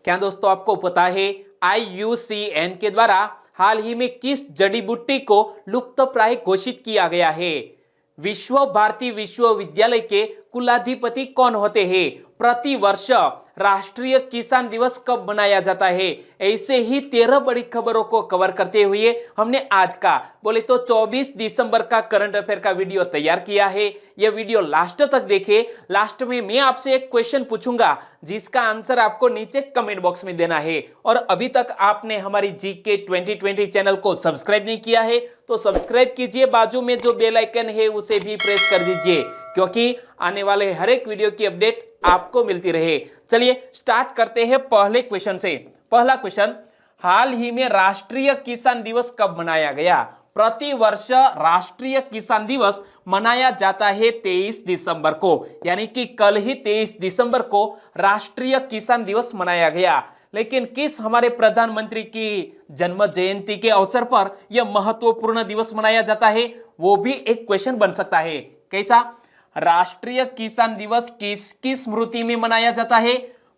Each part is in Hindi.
क्या दोस्तों आपको पता है IUCN के द्वारा हाल ही में किस जड़ी बूटी को लुप्तप्राय घोषित किया गया है? विश्व भारती विश्वविद्यालय के कुलाधिपति कौन होते हैं? प्रति वर्ष राष्ट्रीय किसान दिवस कब मनाया जाता है? ऐसे ही 13 बड़ी खबरों को कवर करते हुए हमने आज का बोले तो 24 दिसंबर का करंट अफेयर का वीडियो तैयार किया है। यह वीडियो लास्ट तक देखें। लास्ट में मैं आपसे एक क्वेश्चन पूछूंगा जिसका आंसर आपको नीचे कमेंट बॉक्स में देना है। और अभी तक आपने हमारी जीके 2020 चैनल को सब्सक्राइब नहीं किया है तो सब्सक्राइब कीजिए, बाजू में जो बेल आइकन है उसे भी प्रेस कर दीजिए क्योंकि आने वाले हर एक वीडियो की अपडेट आपको मिलती रहे। चलिए स्टार्ट करते हैं पहले क्वेश्चन से। पहला क्वेश्चन, हाल ही में राष्ट्रीय किसान दिवस कब मनाया गया? प्रति वर्ष राष्ट्रीय किसान दिवस मनाया जाता है 23 दिसंबर को, यानी कि कल ही 23 दिसंबर को राष्ट्रीय किसान दिवस मनाया गया। लेकिन किस हमारे प्रधानमंत्री की जन्म जयंती के अवसर पर यह महत्वपूर्ण दिवस मनाया जाता है? वो भी एक क्वेश्चन बन सकता है। कैसा? राष्ट्रीय किसान दिवस किसकी स्मृति में मनाया जाता है?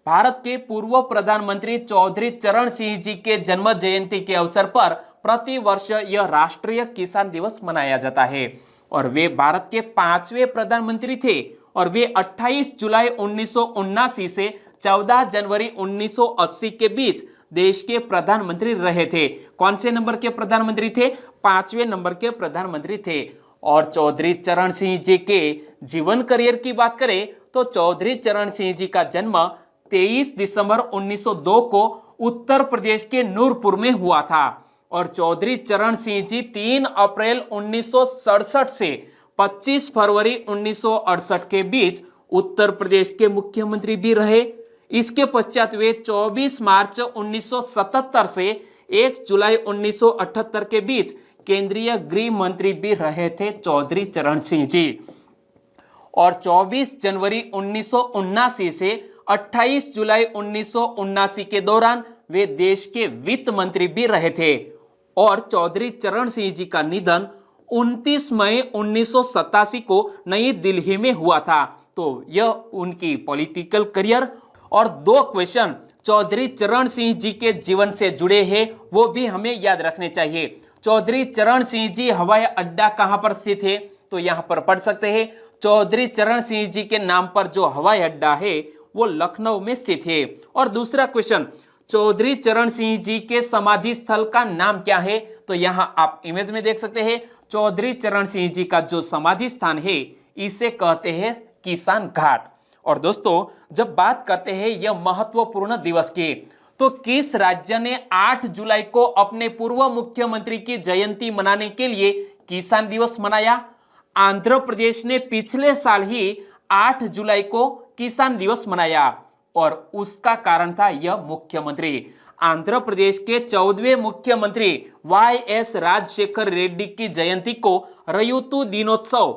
भारत के पूर्व प्रधानमंत्री चौधरी चरण सिंह जी के जन्म जयंती के अवसर पर प्रति वर्ष यह राष्ट्रीय किसान दिवस मनाया जाता है। और वे भारत के 5वें प्रधानमंत्री थे और वे 28 जुलाई 1979 से 14 जनवरी 1980 के बीच देश के प्रधानमंत्री रहे थे। कौन से नंबर के प्रधानमंत्री थे? 5वें नंबर के प्रधानमंत्री थे। और चौधरी चरण सिंह जी के जीवन करियर की बात करें तो चौधरी चरण सिंह जी का जन्म 23 दिसंबर 1902 को उत्तर प्रदेश के नूरपुर में हुआ था। और चौधरी चरण सिंह जी 3 अप्रैल 1967 से 25 फरवरी 1968 के बीच उत्तर प्रदेश के मुख्यमंत्री भी रहे। इसके पश्चात वे 24 मार्च 1977 से 1 जुलाई 1978 के बीच केंद्रीय गृह मंत्री भी रहे थे चौधरी चरण सिंह जी। और 24 जनवरी 1979 से 28 जुलाई 1979 के दौरान वे देश के वित्त मंत्री भी रहे थे। और चौधरी चरण सिंह जी का निधन 29 मई 1987 को नई दिल्ली में हुआ था। तो यह उनकी पॉलिटिकल करियर। और 2 क्वेश्चन चौधरी चरण सिंह जी के जीवन से जुड़े हैं, वो भी हमें याद रखने चाहिए। चौधरी चरण सिंह जी हवाई अड्डा कहां पर स्थित है? तो यहां पर पढ़ सकते हैं, चौधरी चरण सिंह जी के नाम पर जो हवाई अड्डा है वो लखनऊ में स्थित है। और दूसरा क्वेश्चन, चौधरी चरण सिंह जी के समाधि स्थल का नाम क्या है? तो यहां आप इमेज में देख सकते हैं, चौधरी चरण सिंह जी का जो समाधि स्थान है इसे कहते हैं किसान घाट। और दोस्तों जब बात करते हैं यह महत्वपूर्ण दिवस की, तो किस राज्य ने 8 जुलाई को अपने पूर्व मुख्यमंत्री की जयंती मनाने के लिए किसान दिवस मनाया? आंध्र प्रदेश ने पिछले साल ही 8 जुलाई को किसान दिवस मनाया और उसका कारण था यह मुख्यमंत्री। आंध्र प्रदेश के 14वें मुख्यमंत्री YS राजशेखर रेड्डी की जयंती को रयुतु दिनोत्सव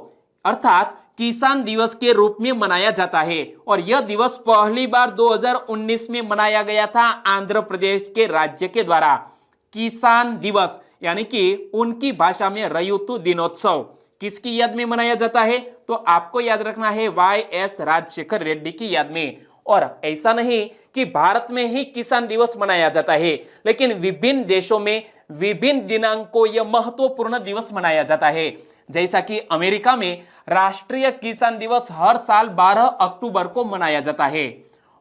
अर्थात किसान दिवस के रूप में मनाया जाता है। और यह दिवस पहली बार 2019 में मनाया गया था आंध्र प्रदेश के राज्य के द्वारा। किसान दिवस यानी कि उनकी भाषा में रयुतु दिनोत्सव किसकी याद में मनाया जाता है? तो आपको याद रखना है YS राजशेखर रेड्डी की याद में। और ऐसा नहीं कि भारत में ही किसान दिवस मनाया जाता है, लेकिन विभिन्न देशों में विभिन्न दिनांक को यह महत्वपूर्ण दिवस मनाया जाता है। जैसा कि अमेरिका में राष्ट्रीय किसान दिवस हर साल 12 अक्टूबर को मनाया जाता है।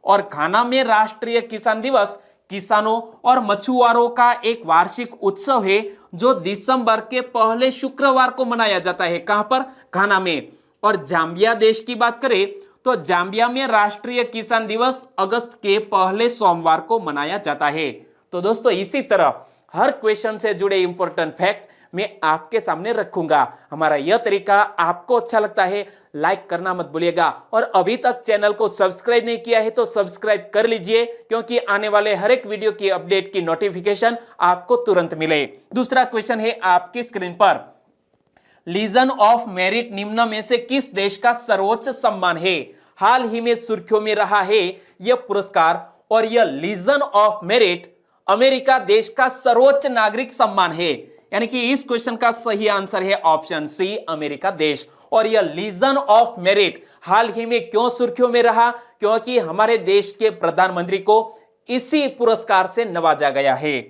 और घाना में राष्ट्रीय किसान दिवस किसानों और मछुआरों का एक वार्षिक उत्सव है जो दिसंबर के पहले शुक्रवार को मनाया जाता है। कहां पर? घाना में। और जाम्बिया देश की बात करें तो जाम्बिया में राष्ट्रीय किसान दिवस अगस्त के पहले सोमवार को मनाया जाता है। तो दोस्तों इसी तरह हर क्वेश्चन से जुड़े इंपॉर्टेंट फैक्ट मैं आपके सामने रखूंगा। हमारा यह तरीका आपको अच्छा लगता है, लाइक करना मत भूलिएगा। और अभी तक चैनल को सब्सक्राइब नहीं किया है तो सब्सक्राइब कर लीजिए क्योंकि आने वाले हर एक वीडियो की अपडेट की नोटिफिकेशन आपको तुरंत मिले। दूसरा क्वेश्चन है आपकी स्क्रीन पर, लीजन ऑफ मेरिट निम्न में से किस देश का सर्वोच्च सम्मान है? हाल ही में सुर्खियों में रहा है यह पुरस्कार और यह लीजन ऑफ मेरिट अमेरिका देश का सर्वोच्च नागरिक सम्मान है। यानी कि इस क्वेश्चन का सही आंसर है ऑप्शन सी, अमेरिका देश। और यह लीजन ऑफ मेरिट हाल ही में क्यों सुर्खियों में रहा? क्योंकि हमारे देश के प्रधानमंत्री को इसी पुरस्कार से नवाजा गया है।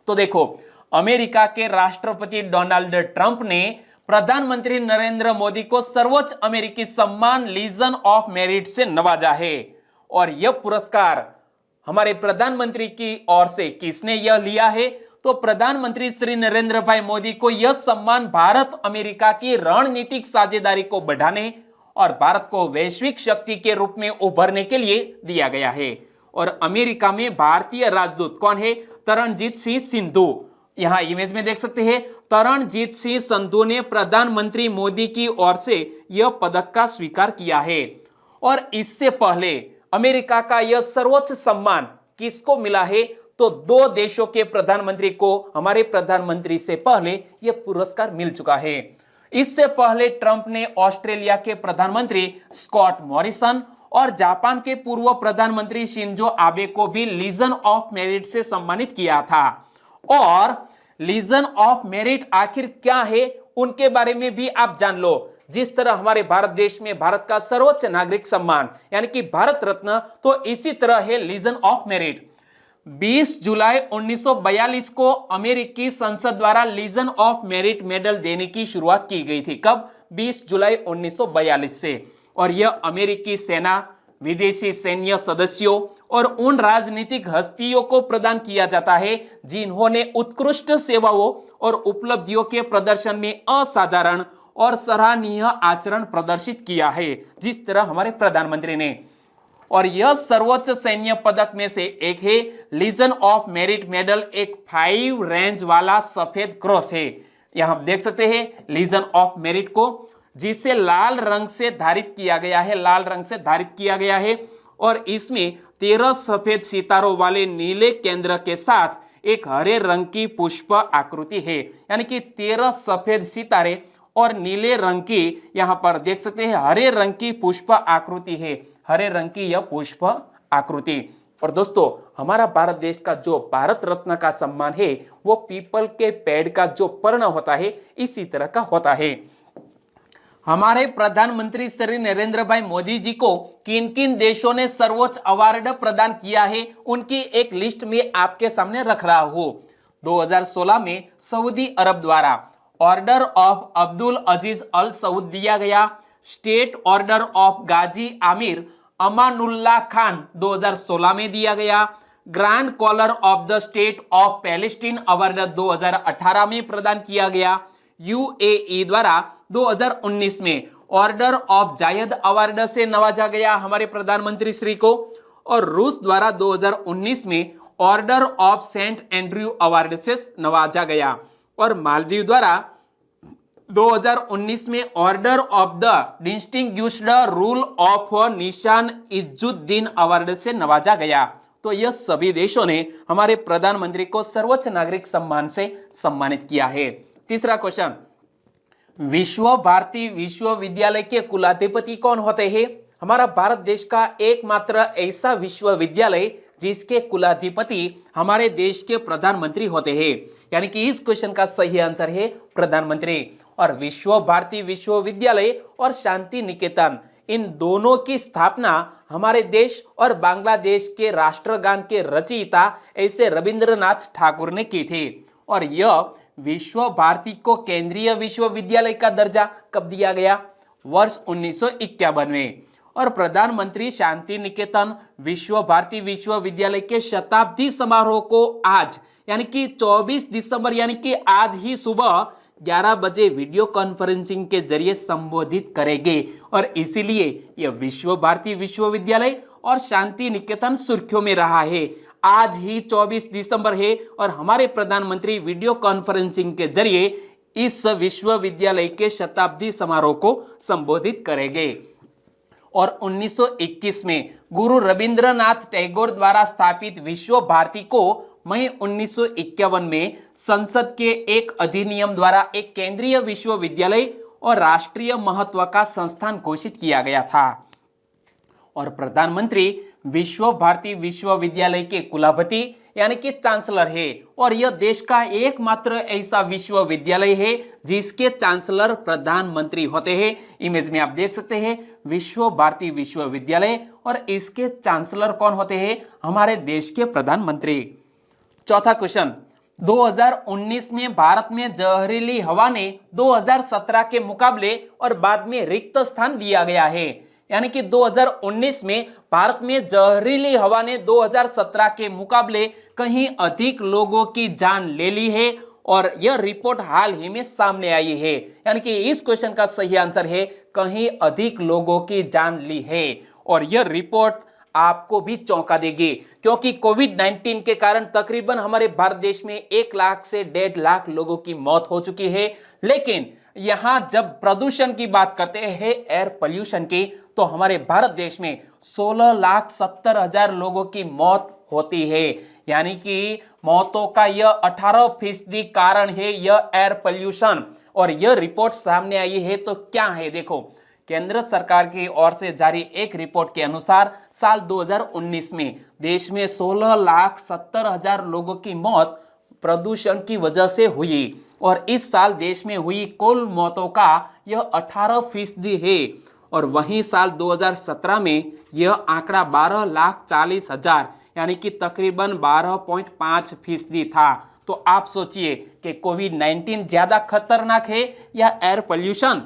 तो देखो, अमेरिका के राष्ट्रपति डोनाल्ड ट्रंप ने प्रधानमंत्री नरेंद्र मोदी को सर्वोच्च अमेरिकी सम्मान लीजन ऑफ मेरिट से नवाजा है। और यह पुरस्कार हमारे प्रधानमंत्री की ओर से किसने यह लिया है? तो प्रधानमंत्री श्री नरेंद्र भाई मोदी को यह सम्मान भारत अमेरिका की रणनीतिक साझेदारी को बढ़ाने और भारत को वैश्विक शक्ति के रूप में उभरने के लिए दिया गया है। और अमेरिका में भारतीय राजदूत कौन है? तरणजीत सिंह संधू। यहां इमेज में देख सकते हैं, तरणजीत सिंह संधू ने प्रधानमंत्री मोदी की ओर से यह पदक का स्वीकार किया है। और इससे पहले अमेरिका का यह सर्वोच्च सम्मान किसको मिला है? तो दो देशों के प्रधानमंत्री को हमारे प्रधानमंत्री से पहले यह पुरस्कार मिल चुका है। इससे पहले ट्रंप ने ऑस्ट्रेलिया के प्रधानमंत्री स्कॉट मॉरिसन और जापान के पूर्व प्रधानमंत्री शिंजो आबे को भी लीजन ऑफ मेरिट से सम्मानित किया था। और लीजन ऑफ मेरिट आखिर क्या है, उनके बारे में भी आप जान लो। जिस तरह हमारे भारत देश में भारत का सर्वोच्च नागरिक सम्मान यानी कि भारत रत्न, तो इसी तरह है लीजन ऑफ मेरिट। 20 जुलाई 1942 को अमेरिकी संसद द्वारा लीजन ऑफ मेरिट मेडल देने की शुरुआत की गई थी। कब? 20 जुलाई 1942 से। और यह अमेरिकी सेना, विदेशी सैन्य सदस्यों और उन राजनीतिक हस्तियों को प्रदान किया जाता है जिन्होंने उत्कृष्ट सेवाओं और उपलब्धियों के प्रदर्शन में असाधारण और सराहनीय आचरण प्रदर्शित किया है, जिस तरह हमारे प्रधानमंत्री ने। और यह सर्वोच्च सैन्य पदक में से एक है। लीजन ऑफ मेरिट मेडल एक 5 रेंज वाला सफेद क्रॉस है। यहां देख सकते हैं लीजन ऑफ मेरिट को, जिसे लाल रंग से धारित किया गया है, लाल रंग से धारित किया गया है। और इसमें 13 सफेद सितारों वाले नीले केंद्र के साथ एक हरे रंग की पुष्प आकृति है, यानी कि 13 सफेद सितारे और नीले रंग की, यहां पर देख सकते हैं हरे रंग की पुष्प आकृति है, हरे रंग की यह पुष्प आकृति। और दोस्तों, हमारा भारत देश का जो भारत रत्न का सम्मान है वो पीपल के पेड़ का जो पर्ण होता है इसी तरह का होता है। हमारे प्रधानमंत्री श्री नरेंद्र भाई मोदी जी को किन किन देशों ने सर्वोच्च अवार्ड प्रदान किया है, उनकी एक लिस्ट में आपके सामने रख रहा हूं। 2016 में सऊदी अरब द्वारा order of Abdul Aziz Al Saud दिया गया। State order of Ghazi Amir Amanullah Khan 2016 में दिया गया। Grand collar of the state of Palestine award 2018 में प्रदान किया गया। यूएई द्वारा 2019 में ऑर्डर ऑफ जायद अवार्ड से नवाजा गया हमारे प्रधानमंत्री श्री को। और रूस द्वारा 2019 में order of Saint Andrew award से नवाजा गया। और मालदीव द्वारा 2019 में order of the distinguished rule of Nishan Izzuddeen award से नवाजा गया। तो यह सभी देशों ने हमारे प्रधानमंत्री को सर्वोच्च नागरिक सम्मान से सम्मानित किया है। तीसरा क्वेश्चन, विश्व भारती विश्वविद्यालय के कुलाधिपति कौन होते हैं? हमारा भारत देश का एकमात्र ऐसा विश्वविद्यालय जिसके कुलाधिपति हमारे देश के प्रधानमंत्री होते हैं, यानी कि इस क्वेश्चन का सही आंसर है प्रधानमंत्री। और विश्व भारती विश्वविद्यालय और शांति निकेतन, इन दोनों की स्थापना हमारे देश और बांग्लादेश के राष्ट्रगान के रचयिता ऐसे रविंद्रनाथ ठाकुर ने की थी। और यह विश्व भारती को केंद्रीय विश्वविद्यालय का दर्जा कब दिया गया? वर्ष 1951 में। और प्रधानमंत्री शांति निकेतन विश्व भारती विश्वविद्यालय के शताब्दी समारोह को आज यानी कि 24 दिसंबर यानी कि आज ही सुबह 11 बजे वीडियो कॉन्फ्रेंसिंग के जरिए संबोधित करेंगे। और इसीलिए यह विश्व भारती विश्वविद्यालय और शांति निकेतन सुर्खियों में रहा है। आज ही 24 दिसंबर है और हमारे प्रधानमंत्री वीडियो कॉन्फ्रेंसिंग के जरिए इस विश्वविद्यालय के शताब्दी समारोह को संबोधित करेंगे। और 1921 में गुरु रविंद्रनाथ टैगोर द्वारा स्थापित विश्व भारती को मई 1951 में संसद के एक अधिनियम द्वारा एक केंद्रीय विश्वविद्यालय और राष्ट्रीय महत्व का संस्थान घोषित किया गया था। और प्रधानमंत्री विश्व भारती विश्वविद्यालय के कुलपति यानी कि चांसलर है। और यह देश का एकमात्र ऐसा विश्वविद्यालय है जिसके चांसलर प्रधानमंत्री होते हैं। इमेज में आप देख सकते हैं विश्व भारती विश्वविद्यालय और इसके चांसलर कौन होते हैं? हमारे देश के प्रधानमंत्री। चौथा क्वेश्चन, 2019 में भारत में जहरीली हवा ने 2017 के मुकाबले और बाद में रिक्त स्थान लिया गया है। यानी कि 2019 में भारत में जहरीली हवा ने 2017 के मुकाबले कहीं अधिक लोगों की जान ले ली है और यह रिपोर्ट हाल ही में सामने आई है। यानी कि इस क्वेश्चन का सही आंसर है कहीं अधिक लोगों की जान ली है। और यह रिपोर्ट आपको भी चौंका देगी, क्योंकि कोविड-19 के कारण तकरीबन हमारे भारत देश में 1 लाख से 1.5 लाख लोगों की मौत हो चुकी है। लेकिन यहां जब प्रदूषण की बात करते हैं, एयर पोल्यूशन की, तो हमारे भारत देश में 16,70,000 लोगों की मौत होती है। यानी कि मौतों का यह 18% कारण है यह एयर पोल्यूशन। और यह रिपोर्ट सामने आई है तो क्या है, देखो, केंद्र सरकार की ओर से जारी एक रिपोर्ट के अनुसार साल 2019 में देश में 16,70,000 लोगों की मौत प्रदूषण की वजह से हुई और इस साल देश में हुई कुल मौतों का यह 18% है। और वहीं साल 2017 में यह आंकड़ा 12,40,000 यानी कि तकरीबन 12.5% था। तो आप सोचिए कि कोविड-19 ज्यादा खतरनाक है या एयर पोल्यूशन?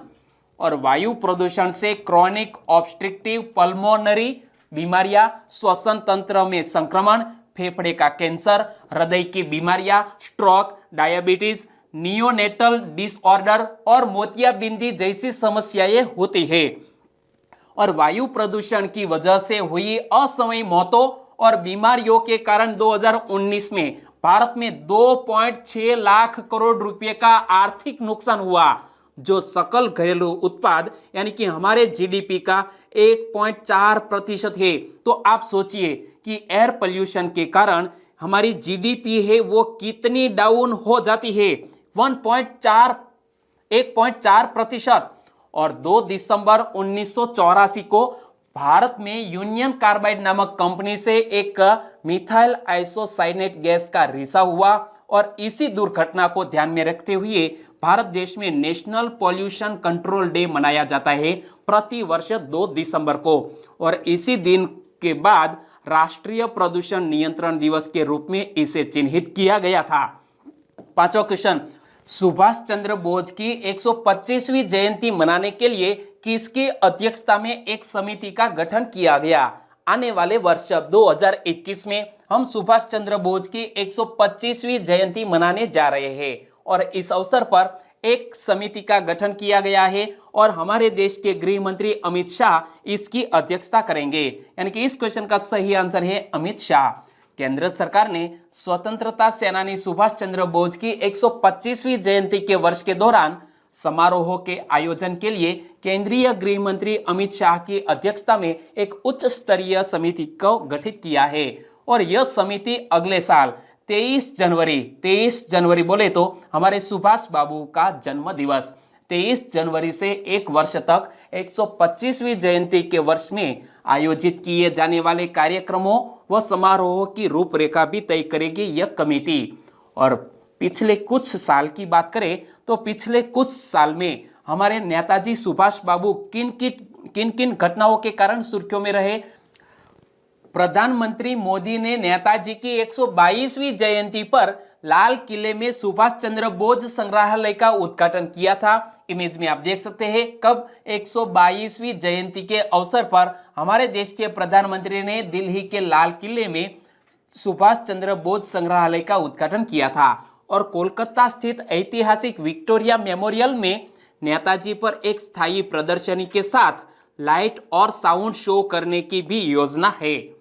और वायु प्रदूषण से क्रॉनिक ऑब्स्ट्रक्टिव पल्मोनरी बीमारियां, श्वसन तंत्र में संक्रमण, फेफड़े का कैंसर, हृदय की बीमारियां, स्ट्रोक, डायबिटीज, नियोनेटल डिसऑर्डर और मोतियाबिंदी जैसी समस्याएं होती है। और वायु प्रदूषण की वजह से हुई असमयी मौतों और बीमारियों के कारण 2019 में भारत में 2.6 लाख करोड़ रुपए का आर्थिक नुकसान हुआ, जो सकल घरेलू उत्पाद यानी कि हमारे जीडीपी का 1.4% है। तो आप सोचिए कि एयर पोल्यूशन के कारण हमारी जीडीपी है वो कितनी डाउन हो जाती है, 1.4%। और 2 दिसंबर 1984 को भारत में यूनियन कार्बाइड नामक कंपनी से एक मिथाइल आइसोसाइनेट गैस का रिसा हुआ और इसी दुर्घटना को ध्यान में रखते हुए भारत देश में नेशनल पॉल्यूशन कंट्रोल डे मनाया जाता है प्रति वर्ष 2 दिसंबर को। और इसी दिन के बाद राष्ट्रीय प्रदूषण नियंत्रण दिवस के रूप में इसे चिन्हित किया गया था। पांचवा क्वेश्चन, सुभाष चंद्र बोस की 125वीं जयंती मनाने के लिए किसकी अध्यक्षता में एक समिति का गठन किया गया? आने वाले वर्ष 2021 में हम सुभाष चंद्र बोस की 125वीं जयंती मनाने जा रहे हैं और इस अवसर पर एक समिति का गठन किया गया है और हमारे देश के गृह मंत्री अमित शाह इसकी अध्यक्षता करेंगे। यानी कि इस क्वेश्चन का सही आंसर है अमित शाह। केंद्र सरकार ने स्वतंत्रता सेनानी सुभाष चंद्र बोस की 125वीं जयंती के वर्ष के दौरान समारोह के आयोजन के लिए केंद्रीय गृह मंत्री अमित शाह की अध्यक्षता में एक उच्च स्तरीय समिति को गठित किया है। और यह समिति अगले साल 23 जनवरी बोले तो हमारे सुभाष बाबू का जन्म दिवस 23 जनवरी से 1 वर्ष तक 125वीं जयंती के वर्ष में आयोजित किए जाने वाले कार्यक्रमों व समारोह की रूपरेखा भी तय करेगी यह कमेटी। और पिछले कुछ साल की बात करें तो पिछले कुछ साल में हमारे नेताजी सुभाष बाबू किन किन घटनाओं के कारण सुर्खियों में रहे? प्रधानमंत्री मोदी ने नेताजी की 122वीं जयंती पर लाल किले में सुभाष चंद्र बोस संग्रहालय का उद्घाटन किया था। इमेज में आप देख सकते हैं कब 122वीं जयंती के अवसर पर हमारे देश के प्रधानमंत्री ने दिल्ली के लाल किले में सुभाष चंद्र बोस संग्रहालय का उद्घाटन किया था। और कोलकाता स्थित ऐतिहासिक विक्टोरिया मेमोरियल में नेताजी पर एक स्थायी प्रदर्शनी के साथ लाइट और साउंड शो करने की भी योजना है।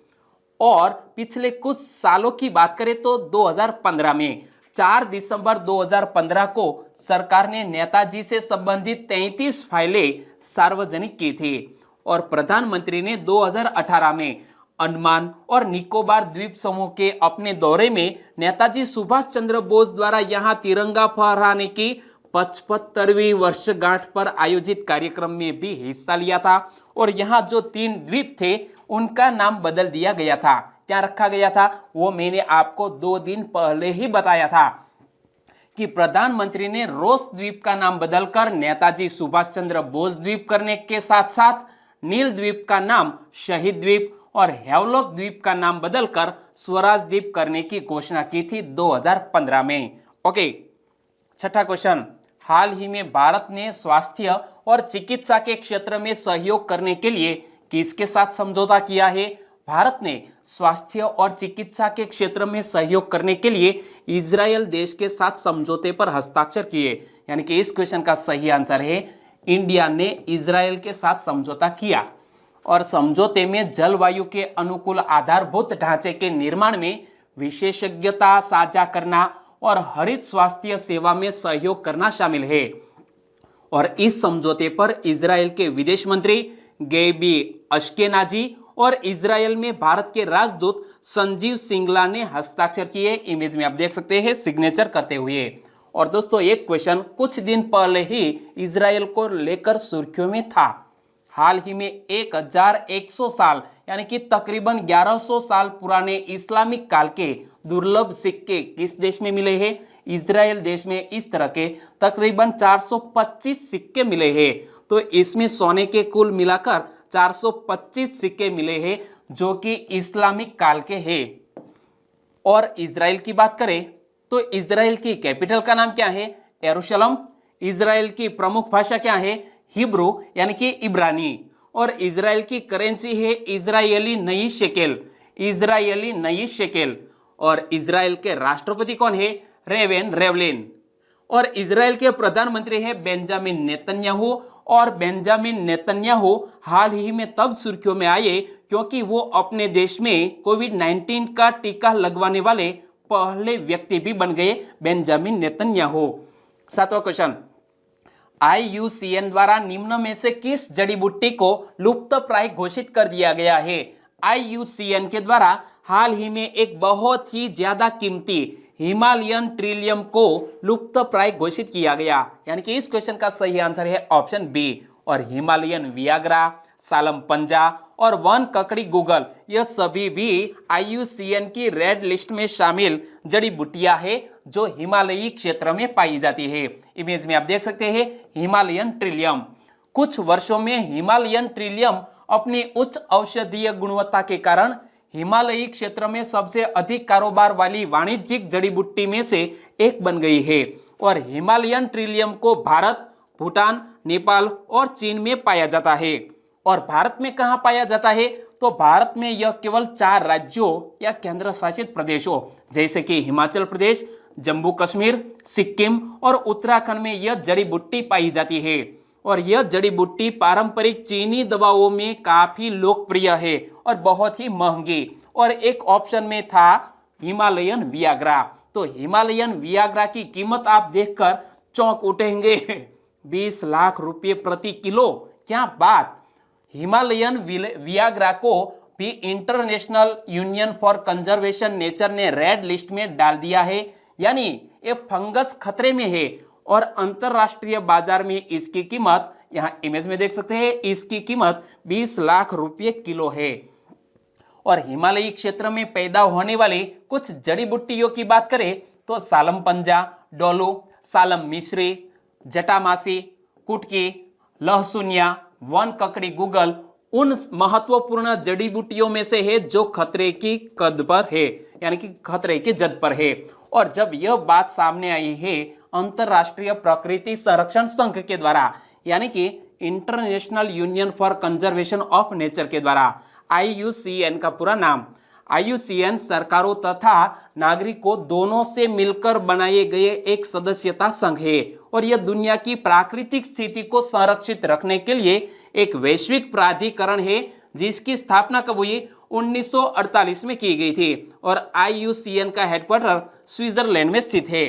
और पिछले कुछ सालों की बात करें तो 2015 में 4 दिसंबर 2015 को सरकार ने नेताजी से संबंधित 33 फाइलें सार्वजनिक की थी। और प्रधानमंत्री ने 2018 में अंडमान और निकोबार द्वीप समूह के अपने दौरे में नेताजी सुभाष चंद्र बोस द्वारा यहां तिरंगा फहराने की 75वीं वर्षगांठ पर आयोजित कार्यक्रम में भी हिस्सा लिया था। और यहां जो 3 द्वीप थे उनका नाम बदल दिया गया था। क्या रखा गया था वो मैंने आपको 2 दिन पहले ही बताया था कि प्रधानमंत्री ने रोस द्वीप का नाम बदलकर नेताजी सुभाष चंद्र बोस द्वीप करने के साथ साथ नील द्वीप का नाम शहीद द्वीप और हैवलॉक द्वीप का नाम बदलकर स्वराज द्वीप करने की घोषणा की थी 2015 में। ओके, छठा क्वेश्चन, हाल ही में भारत ने स्वास्थ्य और चिकित्सा के क्षेत्र में सहयोग करने के लिए किसके साथ समझौता किया है? भारत ने स्वास्थ्य और चिकित्सा के क्षेत्र में सहयोग करने के लिए इजरायल देश के साथ समझौते पर हस्ताक्षर किए। यानी कि इस क्वेश्चन का सही आंसर है इंडिया ने इजरायल के साथ समझौता किया और समझौते में जलवायु के अनुकूल आधारभूत ढांचे के निर्माण में विशेषज्ञता साझा करना और हरित स्वास्थ्य सेवा में सहयोग करना शामिल है। और इस समझौते पर इजरायल के विदेश मंत्री गेबी अश्केनाजी और इजरायल में भारत के राजदूत संजीव सिंगला ने हस्ताक्षर किए। इमेज में आप देख सकते हैं सिग्नेचर करते हुए। और दोस्तों, एक क्वेश्चन कुछ दिन पहले ही इजरायल को लेकर सुर्खियों में था। हाल ही में 1100 साल यानी कि तकरीबन 1100 साल पुराने इस्लामिक काल के दुर्लभ सिक्के किस देश में मिले हैं? इजरायल देश में इस तरह के तकरीबन 425 सिक्के मिले हैं। तो इसमें सोने के कुल मिलाकर 425 सिक्के मिले हैं जो कि इस्लामिक काल के हैं। और इजराइल की बात करें तो इजराइल की कैपिटल का नाम क्या है? यरूशलेम। इजराइल की प्रमुख भाषा क्या है? हिब्रू यानी कि इब्रानी। और इजराइल की करेंसी है इजरायली नई शेकेल, इजरायली नई शेकेल। और इजराइल के राष्ट्रपति कौन है? रेवेन रेवलिन। और इजराइल के प्रधानमंत्री है बेंजामिन नेतन्याहू। और बेंजामिन नेतन्याहू हाल ही में तब सुर्खियों में आए क्योंकि वो अपने देश में कोविड-19 का टीका लगवाने वाले पहले व्यक्ति भी बन गए, बेंजामिन नेतन्याहू। सातवां क्वेश्चन, IUCN द्वारा निम्न में से किस जड़ी बूटी को लुप्तप्राय घोषित कर दिया गया है? IUCN के द्वारा हाल ही में एक बहुत ही ज्यादा कीमती हिमालयन ट्रिलियम को लुप्तप्राय घोषित किया गया। यानी कि इस क्वेश्चन का सही आंसर है ऑप्शन बी। और हिमालयन वियाग्रा, सालम पंजा और वन ककड़ी गूगल यह सभी भी IUCN की रेड लिस्ट में शामिल जड़ी बूटियां है जो हिमालयी क्षेत्र में पाई जाती है। इमेज में आप देख सकते हैं हिमालयन ट्रिलियम। कुछ वर्षों में हिमालयन ट्रिलियम अपनी उच्च औषधीय गुणवत्ता के कारण हिमालयी क्षेत्र में सबसे अधिक कारोबार वाली वाणिज्यिक जड़ी बूटी में से एक बन गई है। और हिमालयन ट्रिलियम को भारत, भूटान, नेपाल और चीन में पाया जाता है। और भारत में कहां पाया जाता है? तो भारत में यह केवल 4 राज्यों या केंद्र शासित प्रदेशों जैसे कि हिमाचल प्रदेश, जम्मू कश्मीर, सिक्किम और उत्तराखंड में यह जड़ी बूटी पाई जाती है। और यह जड़ी बूटी पारंपरिक चीनी दवाओं में काफी लोकप्रिय है और बहुत ही महंगी। और एक ऑप्शन में था हिमालयन वियाग्रा। तो हिमालयन वियाग्रा की कीमत आप देखकर चौंक उठेंगे 20 लाख रुपए प्रति किलो। क्या बात! हिमालयन वियाग्रा को भी international union for conservation nature ने रेड लिस्ट में डाल दिया है। यानी ये फंगस खतरे में है और अंतरराष्ट्रीय बाजार में इसकी कीमत, यहां इमेज में देख सकते हैं, इसकी कीमत 20 लाख रुपए किलो है। और हिमालयी क्षेत्र में पैदा होने वाली कुछ जड़ी बूटियों की बात करें तो सालम पंजा, डोलू, सालम मिश्री, जटामासी, कुटकी, लहसुनिया, वन ककड़ी गूगल उन महत्वपूर्ण जड़ी बूटियों में से है जो खतरे की कद पर है, यानी कि खतरे की जद पर है। और जब यह बात सामने आई है अंतरराष्ट्रीय प्रकृति संरक्षण संघ के द्वारा, यानी कि international union for conservation of nature के द्वारा, IUCN का पूरा नाम, IUCN सरकारों तथा नागरिकों दोनों से मिलकर बनाए गए एक सदस्यता संघ है। और यह दुनिया की प्राकृतिक स्थिति को संरक्षित रखने के लिए एक वैश्विक प्राधिकरण है जिसकी स्थापना कब हुई? 1948 में की गई थी। और IUCN का हेडक्वार्टर स्विट्जरलैंड में स्थित है।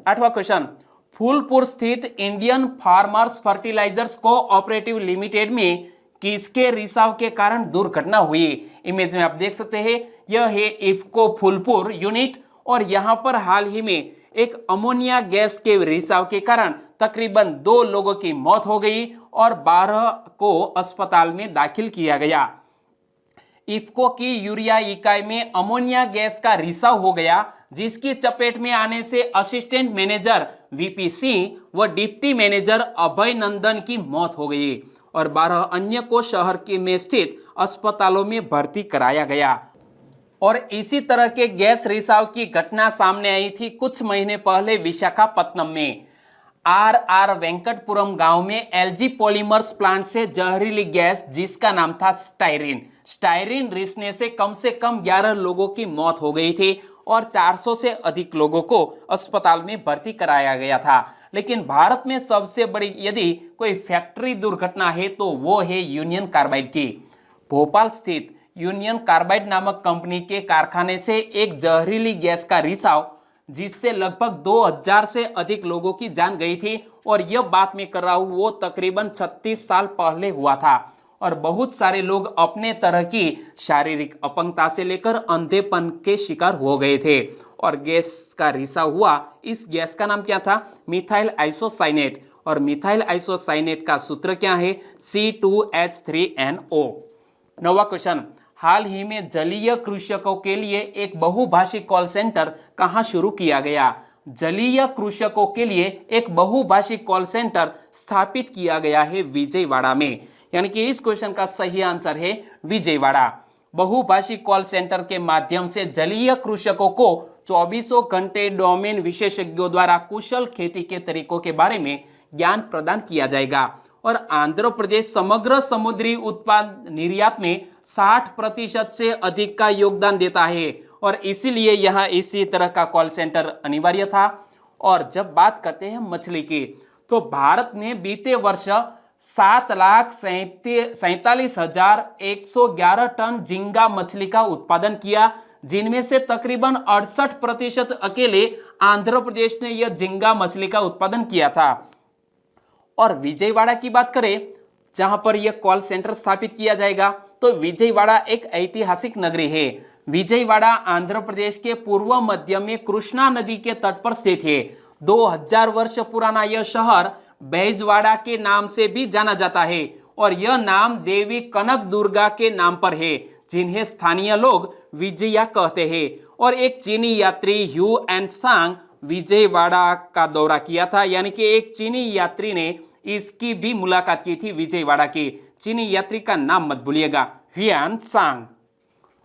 8वां क्वेश्चन, फूलपुर स्थित Indian Farmers Fertilisers Cooperative Limited में किसके रिसाव के कारण दुर्घटना हुई? इमेज में आप देख सकते हैं, यह है इफ्को फूलपुर यूनिट। और यहां पर हाल ही में एक अमोनिया गैस के रिसाव के कारण तकरीबन 2 लोगों की मौत हो गई और 12 को अस्पताल में दाखिल किया गया। इफ्को की यूरिया इकाई में अमोनिया गैस का रिसाव हो गया जिसकी चपेट में आने से असिस्टेंट मैनेजर VP सिंह व डिप्टी मैनेजर अभय नंदन की मौत हो गई। और 12 अन्य को शहर के में स्थित अस्पतालों में भर्ती कराया गया। और इसी तरह के गैस रिसाव की घटना सामने आई थी कुछ महीने पहले विशाखापत्तनम में। आर वेंकटपुरम गांव में एलजी पॉलीमर्स प्लांट से जहरीली गैस जिसका नाम था स्टायरीन रिसने से कम 11 लोगों की मौत हो गई थी और 400 से अधिक लोगों को अस्पताल में भर्ती कराया गया था। लेकिन भारत में सबसे बड़ी यदि कोई फैक्ट्री दुर्घटना है तो वो है यूनियन कार्बाइड की। भोपाल स्थित यूनियन कार्बाइड नामक कंपनी के कारखाने से एक जहरीली गैस का रिसाव जिससे लगभग 2000 से अधिक लोगों की जान गई थी। और यह बात मैं कर रहा हूं वो तकरीबन 36 साल पहले हुआ था। और बहुत सारे लोग अपने तरह की शारीरिक अपंगता से लेकर अंधेपन के शिकार हो गए थे। और गैस का रिसाव हुआ, इस गैस का नाम क्या था? Methyl isocyanate. और मिथाइल आइसोसाइनेट का सूत्र क्या है? C2H3NO। 9वां क्वेश्चन, हाल ही में जलीय कृषकों के लिए एक बहुभाषी कॉल सेंटर कहां शुरू किया गया? जलीय कृषकों के लिए एक बहुभाषी कॉल सेंटर स्थापित किया गया है विजयवाड़ा में। यानी कि इस क्वेश्चन का सही आंसर है विजयवाड़ा। बहुभाषी कॉल सेंटर के माध्यम से जलीय कृषकों को 24 घंटे डोमेन विशेषज्ञों द्वारा कुशल खेती के तरीकों के बारे में ज्ञान प्रदान किया जाएगा। और आंध्र प्रदेश समग्र समुद्री उत्पाद निर्यात में 60% से अधिक का योगदान देता है और इसीलिए यहाँ इसी तरह का कॉल सेंटर अनिवार्य था। और जब बात करते हैं मछली की, तो भारत ने बीते वर्ष 7,47,111 टन झींगा मछली का उत्पादन किया, जिनमें से तकरीबन 68% अकेले आंध्र प्रदेश ने यह झींगा मछली का उत्पादन किया था। और विजयवाड़ा की बात करें जहां पर यह कॉल सेंटर स्थापित किया जाएगा, तो विजयवाड़ा एक ऐतिहासिक नगरी है। विजयवाड़ा आंध्र प्रदेश के पूर्व मध्य में कृष्णा नदी के तट पर स्थित है। 2000 वर्ष पुराना यह शहर बैजवाड़ा के नाम से भी जाना जाता है और यह नाम देवी कनक दुर्गा के नाम पर है, जिन्हें स्थानीय लोग विजया कहते हैं। और एक चीनी यात्री ह्यू एन सांग विजयवाड़ा का दौरा किया था, यानी कि एक चीनी यात्री ने इसकी भी मुलाकात की थी विजयवाड़ा की। चीनी यात्री का नाम मत भूलिएगा, ह्यूएन सांग।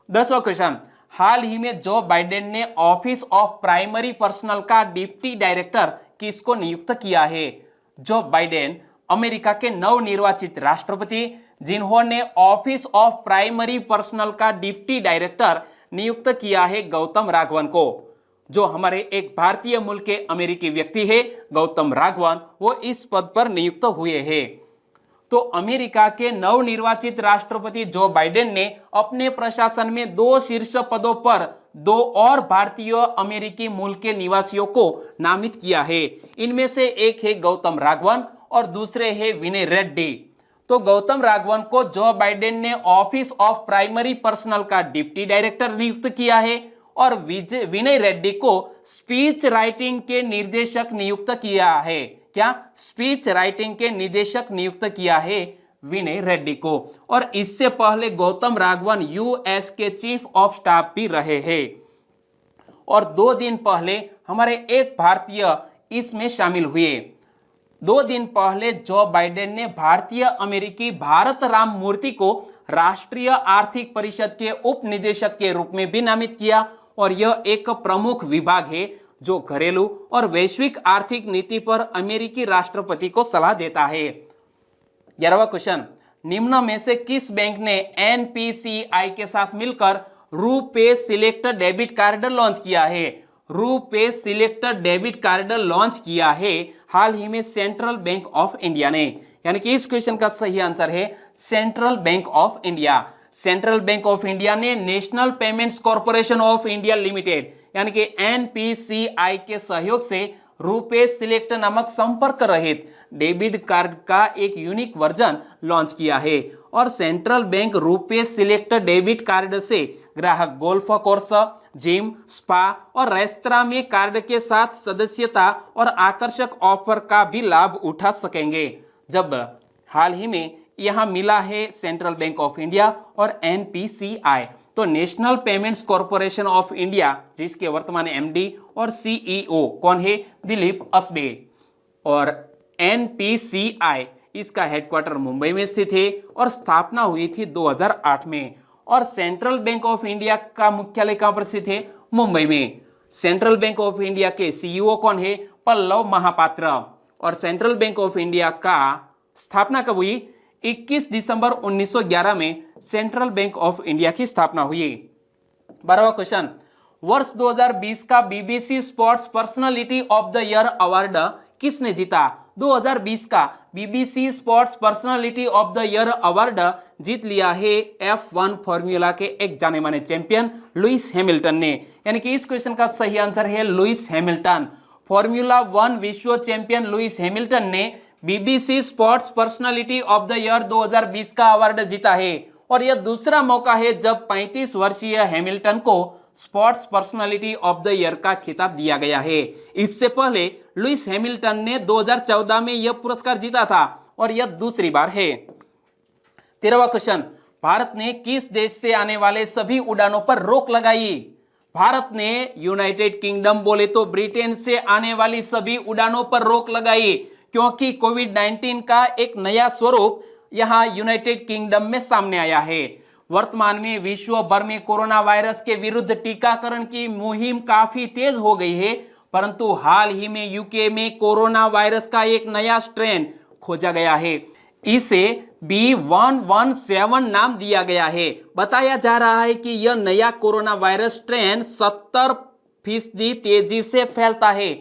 10वां क्वेश्चन, हाल ही में जो बाइडेन ने ऑफिस ऑफ प्राइमरी पर्सनल का डिप्टी डायरेक्टर किसको नियुक्त किया है? जो बाइडेन अमेरिका के नवनिर्वाचित राष्ट्रपति, जिन्होंने ऑफिस ऑफ प्राइमरी पर्सनल का डिप्टी डायरेक्टर नियुक्त किया है गौतम राघवन को। जो हमारे एक भारतीय मूल के अमेरिकी व्यक्ति है गौतम राघवन, वो इस पद पर नियुक्त हुए हैं। तो अमेरिका के नवनिर्वाचित राष्ट्रपति जो बाइडेन ने अपने प्रशासन में 2 शीर्ष पदों पर 2 और भारतीय अमेरिकी मूल के निवासियों को नामित किया है। इनमें से एक है गौतम राघवन और दूसरे है विनय रेड्डी। तो गौतम राघवन को जो बाइडेन ने ऑफिस ऑफ प्राइमरी पर्सनल का डिप्टी डायरेक्टर नियुक्त किया है और विनय रेड्डी को स्पीच राइटिंग के निर्देशक नियुक्त किया है। क्या? स्पीच राइटिंग के निदेशक नियुक्त किया है विनय रेड्डी को। और इससे पहले गौतम राघवन यूएस के चीफ ऑफ स्टाफ भी रहे हैं। और 2 दिन पहले हमारे एक भारतीय इसमें शामिल हुए। 2 दिन पहले जो बाइडेन ने भारतीय अमेरिकी भारत राम मूर्ति को राष्ट्रीय आर्थिक परिषद के उप निदेशक के रूप में भी नामित किया। और यह एक प्रमुख विभाग है जो घरेलू और वैश्विक आर्थिक नीति पर अमेरिकी राष्ट्रपति को सलाह देता है। 11वां क्वेश्चन, निम्न में से किस बैंक ने एनपीसीआई के साथ मिलकर RuPay select debit card launch किया है? RuPay select debit card launch किया है हाल ही में सेंट्रल बैंक ऑफ इंडिया ने। यानी कि इस क्वेश्चन का सही आंसर है Central Bank of India. Central Bank of India ने National Payments Corporation of India Limited यानी कि एनपीसीआई के सहयोग से रुपे सिलेक्ट नामक संपर्क रहित डेबिट कार्ड का एक यूनिक वर्जन लॉन्च किया है। और central bank RuPay select debit card से ग्राहक गोल्फ कोर्स, जिम, स्पा और रेस्तरां में कार्ड के साथ सदस्यता और आकर्षक ऑफर का भी लाभ उठा सकेंगे। जब हाल ही में यहां मिला है सेंट्रल बैंक ऑफ इंडिया और एनपीसीआई, तो national Payments Corporation of India जिसके वर्तमान एमडी और सीईओ कौन है? दिलीप असबे। और एनपीसीआई इसका हेडक्वार्टर मुंबई में स्थित है और स्थापना हुई थी 2008 में। और सेंट्रल बैंक ऑफ इंडिया का मुख्यालय कहां पर स्थित है? मुंबई में। सेंट्रल बैंक ऑफ इंडिया के सीईओ कौन है? पल्लव महापात्र। और सेंट्रल बैंक ऑफ इंडिया का स्थापना कब हुई? 21 दिसंबर 1911 में सेंट्रल बैंक ऑफ इंडिया की स्थापना हुई। 12वां क्वेश्चन, वर्ष 2020 का BBC Sports Personality of the Year Award किसने जीता? 2020 का BBC Sports Personality of the Year Award जीत लिया है F1 फॉर्मूला के एक जाने माने चैंपियन लुइस हैमिल्टन ने। यानी कि इस क्वेश्चन का सही आंसर है लुइस हैमिल्टन। फॉर्मूला 1 विश्व चैंपियन लुइस हैमिल्टन ने BBC Sports Personality of the year 2020 का अवार्ड जीता है और यह दूसरा मौका है जब 35 वर्षीय हैमिल्टन को sports Personality of the year का खिताब दिया गया है। इससे पहले लुइस हैमिल्टन ने 2014 में यह पुरस्कार जीता था और यह दूसरी बार है। 13वां क्वेश्चन, भारत ने किस देश से आने वाले सभी उड़ानों पर रोक लगाई? भारत ने यूनाइटेड किंगडम बोले तो ब्रिटेन से आने वाली सभी उड़ानों पर रोक लगाई क्योंकि कोविड-19 का एक नया स्वरूप यहां यूनाइटेड किंगडम में सामने आया है। वर्तमान में विश्व भर में कोरोना वायरस के विरुद्ध टीकाकरण की मुहिम काफी तेज हो गई है, परंतु हाल ही में यूके में कोरोना वायरस का एक नया स्ट्रेन खोजा गया है। इसे B117 नाम दिया गया है। बताया जा रहा है कि यह नया कोरोना वायरस स्ट्रेन 70% तेजी से फैलता है।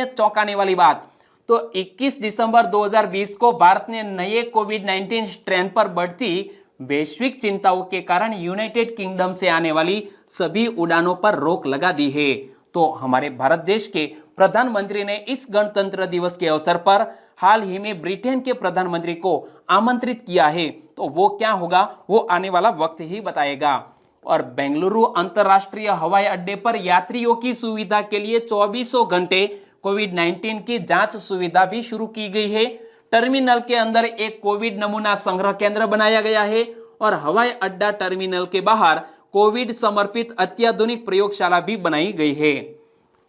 चौंकाने वाली बात। तो 21 दिसंबर 2020 को भारत ने नए कोविड-19 स्ट्रेन पर बढ़ती वैश्विक चिंताओं के कारण यूनाइटेड किंगडम से आने वाली सभी उड़ानों पर रोक लगा दी है। तो हमारे भारत देश के प्रधानमंत्री ने इस गणतंत्र दिवस के अवसर पर हाल ही में ब्रिटेन के प्रधानमंत्री को आमंत्रित किया है। तो वो क्या होगा वो आने वाला वक्त ही बताएगा। और बेंगलुरु अंतरराष्ट्रीय हवाई अड्डे पर यात्रियों की सुविधा के लिए 24 घंटे कोविड-19 की जांच सुविधा भी शुरू की गई है। टर्मिनल के अंदर एक कोविड नमूना संग्रह केंद्र बनाया गया है और हवाई अड्डा टर्मिनल के बाहर कोविड समर्पित अत्याधुनिक प्रयोगशाला भी बनाई गई है।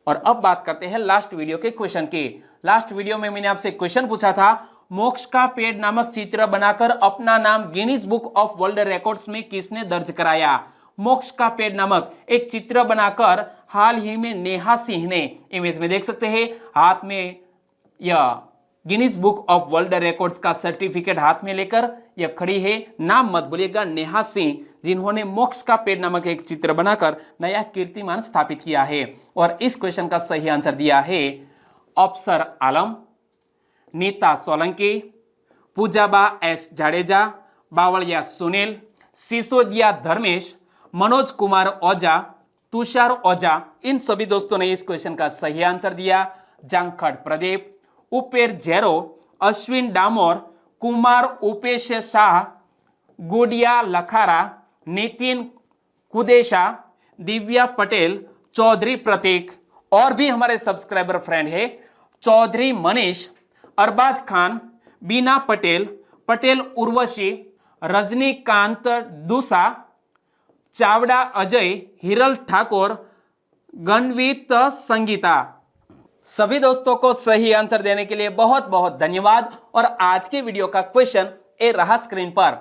और अब बात करते हैं लास्ट वीडियो के क्वेश्चन की। लास्ट वीडियो में मैंने आपसे क्वेश्चन पूछा था, मोक्ष का पेड़ नामक चित्र बनाकर अपना नाम Guinness book of world records में किसने दर्ज कराया? मोक्ष का पेड़ नामक एक चित्र बनाकर हाल ही में नेहा सिंह ने, इमेज में देख सकते हैं, हाथ में यह Guinness book of world records का सर्टिफिकेट हाथ में लेकर यह खड़ी है। नाम मत भूलिएगा, नेहा सिंह, जिन्होंने मोक्ष का पेड़ नामक एक चित्र बनाकर नया कीर्तिमान स्थापित किया है। और इस क्वेश्चन का सही आंसर दिया है अफसर आलम, नीता सोलंकी, पूजाबा एस जाडेजा, बावलिया सुनील, सिसोदिया धर्मेश, मनोज कुमार ओझा, तुषार ओझा, इन सभी दोस्तों ने इस क्वेश्चन का सही आंसर दिया। जांखड़ प्रदीप, उपेर जेरो, अश्विन डामोर, कुमार उपेश शाह, गुडिया लखारा, नितिन कुदेशा, दिव्या पटेल, चौधरी प्रतीक, और भी हमारे सब्सक्राइबर फ्रेंड है चौधरी मनीष, अरबाज खान, बीना पटेल, पटेल उर्वशी, रजनीकांत दूसा, चावड़ा अजय, हिरल ठाकुर, गणवीत संगीता। सभी दोस्तों को सही आंसर देने के लिए बहुत बहुत धन्यवाद। और आज के वीडियो का क्वेश्चन ए रहा स्क्रीन पर।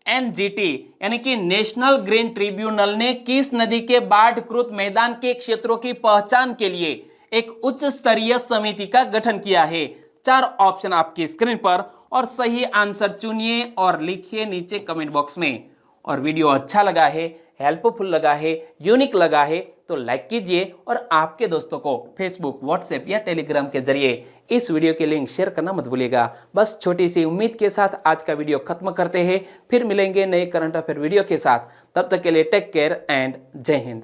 एनजीटी यानी कि नेशनल ग्रीन ट्रिब्यूनल ने किस नदी के बाढ़कृत मैदान के क्षेत्रों की पहचान के लिए एक उच्च स्तरीय समिति का गठन किया है? 4 ऑप्शन आपकी स्क्रीन पर और सही आंसर चुनिए और लिखिए नीचे कमेंट बॉक्स में। और वीडियो अच्छा लगा है, हेल्पफुल लगा है, यूनिक लगा है तो लाइक कीजिए और आपके दोस्तों को फेसबुक, व्हाट्सएप या टेलीग्राम के जरिए इस वीडियो के लिंक शेयर करना मत भूलिएगा। बस छोटी सी उम्मीद के साथ आज का वीडियो खत्म करते हैं, फिर मिलेंगे नए करंट अफेयर वीडियो के साथ। तब तक के लिए टेक केयर एंड जय हिंद।